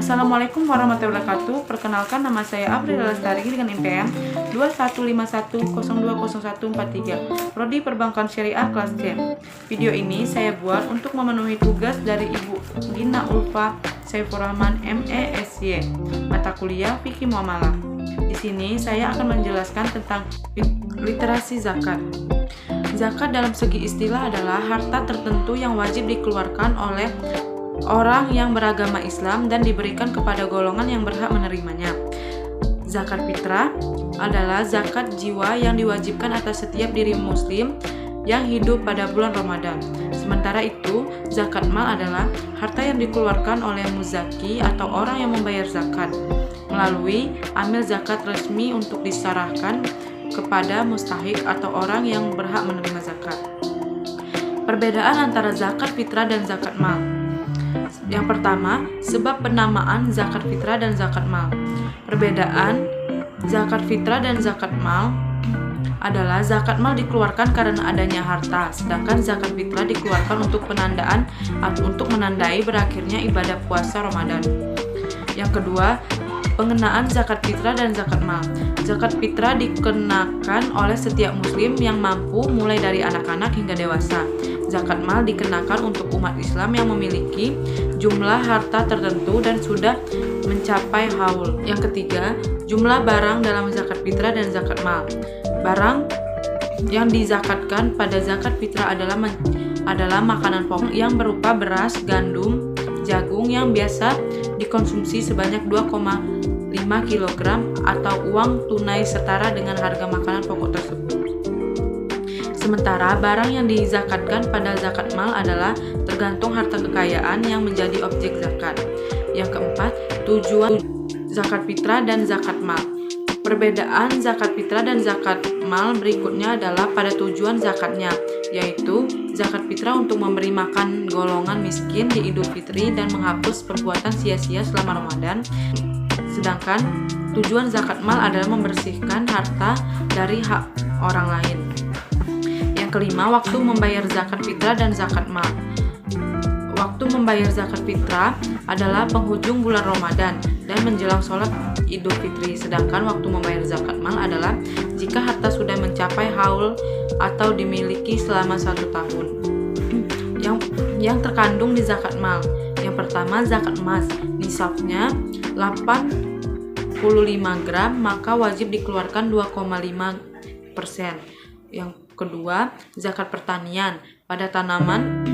Assalamualaikum warahmatullahi wabarakatuh. Perkenalkan, nama saya April Lestari dengan NPM 2151020143, Prodi Perbankan Syariah kelas C. Video ini saya buat untuk memenuhi tugas dari Ibu Gina Ulfa Saifur Rahman MESY, mata kuliah Fikih Muamalah. Di sini saya akan menjelaskan tentang literasi zakat. Zakat dalam segi istilah adalah harta tertentu yang wajib dikeluarkan oleh orang yang beragama Islam dan diberikan kepada golongan yang berhak menerimanya. Zakat fitrah adalah zakat jiwa yang diwajibkan atas setiap diri muslim yang hidup pada bulan Ramadan. Sementara itu, zakat mal adalah harta yang dikeluarkan oleh muzaki atau orang yang membayar zakat melalui amil zakat resmi untuk diserahkan kepada mustahik atau orang yang berhak menerima zakat. Perbedaan antara zakat fitrah dan zakat mal. Yang pertama, sebab penamaan zakat fitrah dan zakat mal. Perbedaan zakat fitrah dan zakat mal adalah zakat mal dikeluarkan karena adanya harta, sedangkan zakat fitrah dikeluarkan untuk penandaan atau untuk menandai berakhirnya ibadah puasa Ramadan. Yang kedua, pengenaan zakat fitrah dan zakat mal. Zakat fitrah dikenakan oleh setiap muslim yang mampu mulai dari anak-anak hingga dewasa. Zakat mal dikenakan untuk umat Islam yang memiliki jumlah harta tertentu dan sudah mencapai haul. Yang ketiga, jumlah barang dalam zakat fitrah dan zakat mal. Barang yang dizakatkan pada zakat fitrah adalah makanan pokok yang berupa beras, gandum, jagung yang biasa dikonsumsi sebanyak 2,5 kg atau uang tunai setara dengan harga makanan pokok tersebut. Sementara barang yang dizakatkan pada zakat mal adalah tergantung harta kekayaan yang menjadi objek zakat. Yang keempat, tujuan zakat fitrah dan zakat mal. Perbedaan zakat fitrah dan zakat mal berikutnya adalah pada tujuan zakatnya, yaitu zakat fitrah untuk memberi makan golongan miskin di Idul Fitri dan menghapus perbuatan sia-sia selama Ramadan. Sedangkan tujuan zakat mal adalah membersihkan harta dari hak orang lain. Kelima, waktu membayar zakat fitrah dan zakat mal. Waktu membayar zakat fitrah adalah penghujung bulan Ramadan dan menjelang sholat Idul Fitri, sedangkan waktu membayar zakat mal adalah jika harta sudah mencapai haul atau dimiliki selama 1 tahun. Yang terkandung di zakat mal. Yang pertama, zakat emas. Nisabnya 85 gram, maka wajib dikeluarkan 2,5%. Yang kedua, zakat pertanian. Pada tanaman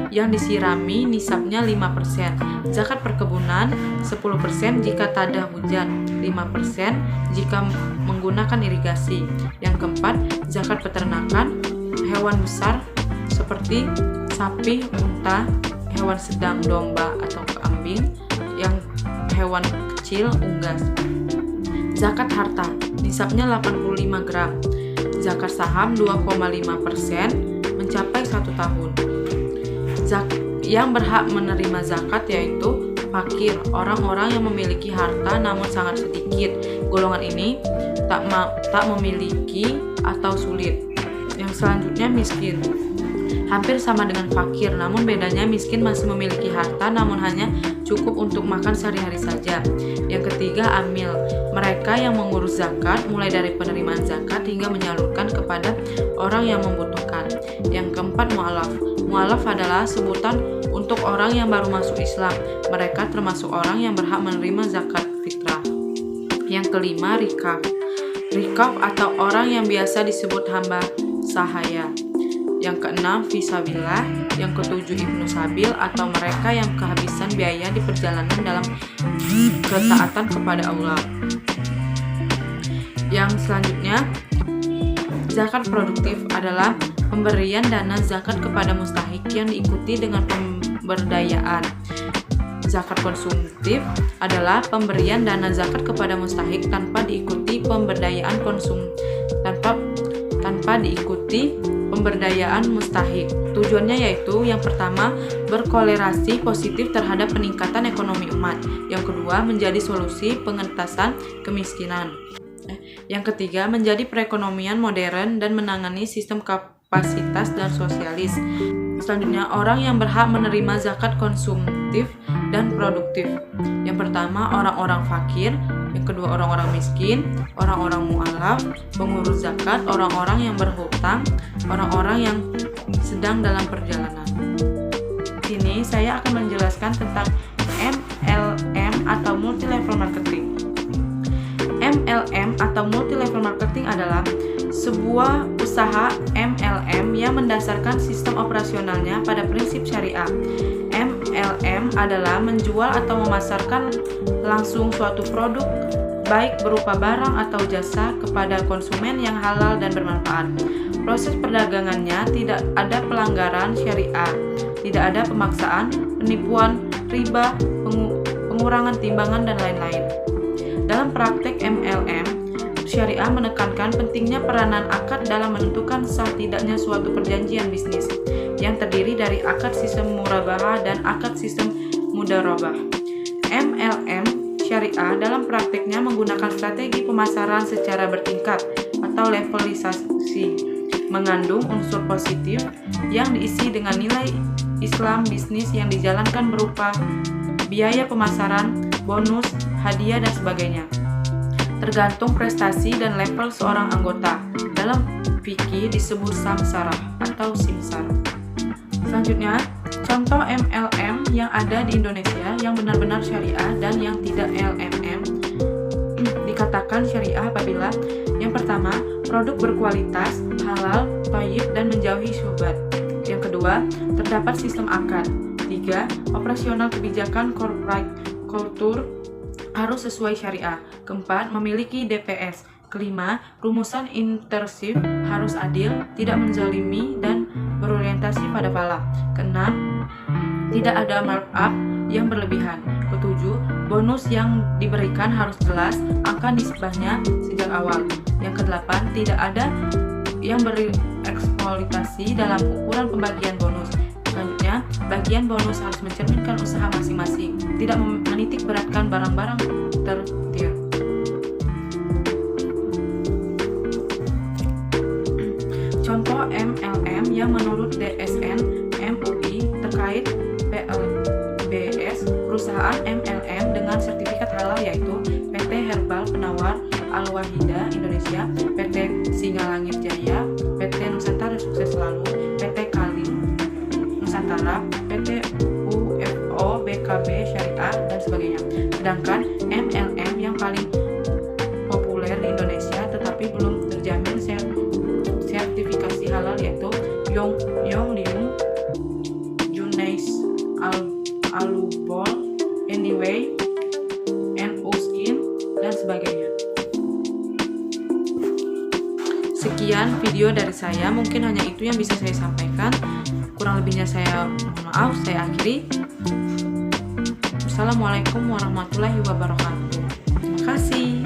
yang disirami nisabnya 5%. Zakat perkebunan 10% jika tak ada hujan, 5% jika menggunakan irigasi. Yang keempat, zakat peternakan. Hewan besar seperti sapi, unta, hewan sedang domba atau kambing, yang hewan kecil unggas. Zakat harta, nisabnya 85 gram. Zakat saham 2,5% mencapai 1 tahun. Yang berhak menerima zakat yaitu fakir, orang-orang yang memiliki harta namun sangat sedikit. Golongan ini tak memiliki atau sulit. Yang selanjutnya, miskin. Hampir sama dengan fakir, namun bedanya miskin masih memiliki harta namun hanya cukup untuk makan sehari-hari saja. Yang ketiga, amil. Mereka yang mengurus zakat mulai dari penerimaan zakat hingga menyalurkan kepada orang yang membutuhkan. Yang keempat, mu'alaf. Mu'alaf adalah sebutan untuk orang yang baru masuk Islam. Mereka termasuk orang yang berhak menerima zakat fitrah. Yang kelima, rikaf. Rikaf atau orang yang biasa disebut hamba sahaya. Yang keenam, fisabilillah. Yang ketujuh, ibnu sabil atau mereka yang kehabisan biaya di perjalanan dalam ketaatan kepada Allah. Yang selanjutnya, zakat produktif adalah pemberian dana zakat kepada mustahik yang diikuti dengan pemberdayaan. Zakat konsumtif adalah pemberian dana zakat kepada mustahik tanpa diikuti pemberdayaan tanpa diikuti pemberdayaan mustahik. Tujuannya yaitu yang pertama, berkolerasi positif terhadap peningkatan ekonomi umat. Yang kedua, menjadi solusi pengentasan kemiskinan. Yang ketiga, menjadi perekonomian modern dan menangani sistem kapasitas dan sosialis. Selanjutnya, orang yang berhak menerima zakat konsumtif dan produktif. Yang pertama, orang-orang fakir. Yang kedua, orang-orang miskin, orang-orang mu'alaf, pengurus zakat, orang-orang yang berhutang, orang-orang yang sedang dalam perjalanan. Sini saya akan menjelaskan tentang MLM atau multi level marketing. MLM atau multi level marketing adalah sebuah usaha MLM yang mendasarkan sistem operasionalnya pada prinsip syariah. MLM adalah menjual atau memasarkan langsung suatu produk baik berupa barang atau jasa kepada konsumen yang halal dan bermanfaat. Proses perdagangannya tidak ada pelanggaran syariah, tidak ada pemaksaan, penipuan, riba, pengurangan timbangan, dan lain-lain. Dalam praktek MLM, syariah menekankan pentingnya peranan akad dalam menentukan sah tidaknya suatu perjanjian bisnis yang terdiri dari akad sistem murabahah dan akad sistem mudarabah. MLM syariah dalam prakteknya menggunakan strategi pemasaran secara bertingkat atau levelisasi, mengandung unsur positif yang diisi dengan nilai Islam bisnis yang dijalankan berupa biaya pemasaran, bonus, hadiah, dan sebagainya. Tergantung prestasi dan level seorang anggota. Dalam fikih disebut samsarah atau simsar. Selanjutnya, contoh MLM yang ada di Indonesia yang benar-benar syariah dan yang tidak LMM. Dikatakan syariah apabila yang pertama, produk berkualitas, halal, thayyib, dan menjauhi syubhat. Yang kedua, terdapat sistem akad. 3. Operasional kebijakan corporate culture harus sesuai syariah. Keempat, memiliki DPS. Kelima, rumusan internship harus adil, tidak menzalimi, dan berorientasi pada falah. Keenam, tidak ada markup yang berlebihan. Ketujuh, bonus yang diberikan harus jelas, angka nisbahnya sejak awal. Yang kedelapan, tidak ada yang bereksploitasi dalam ukuran pembagian bonus. Selanjutnya, bagian bonus harus mencerminkan usaha masing-masing, tidak menitik beratkan barang-barang tertier. Contoh MLM yang menurut DSN MUI terkait PLBS, perusahaan MLM dengan sertifikat halal yaitu PT Herbal Penawar Al-Wahida Indonesia, PT Singalangit Jaya, PT Nusantara Sukses Selalu, PT Kalim Nusantara, PT UFO BKB Syariah, dan sebagainya. Sedangkan MLM yang paling populer di Indonesia tetapi belum terjamin sertifikasi halal yaitu Yongliung, Junais, Alubol, Anyway, NU Skin, dan sebagainya. Sekian video dari saya, mungkin hanya itu yang bisa saya sampaikan. Kurang lebihnya saya mohon maaf, saya akhiri. Assalamualaikum warahmatullahi wabarakatuh. Terima kasih.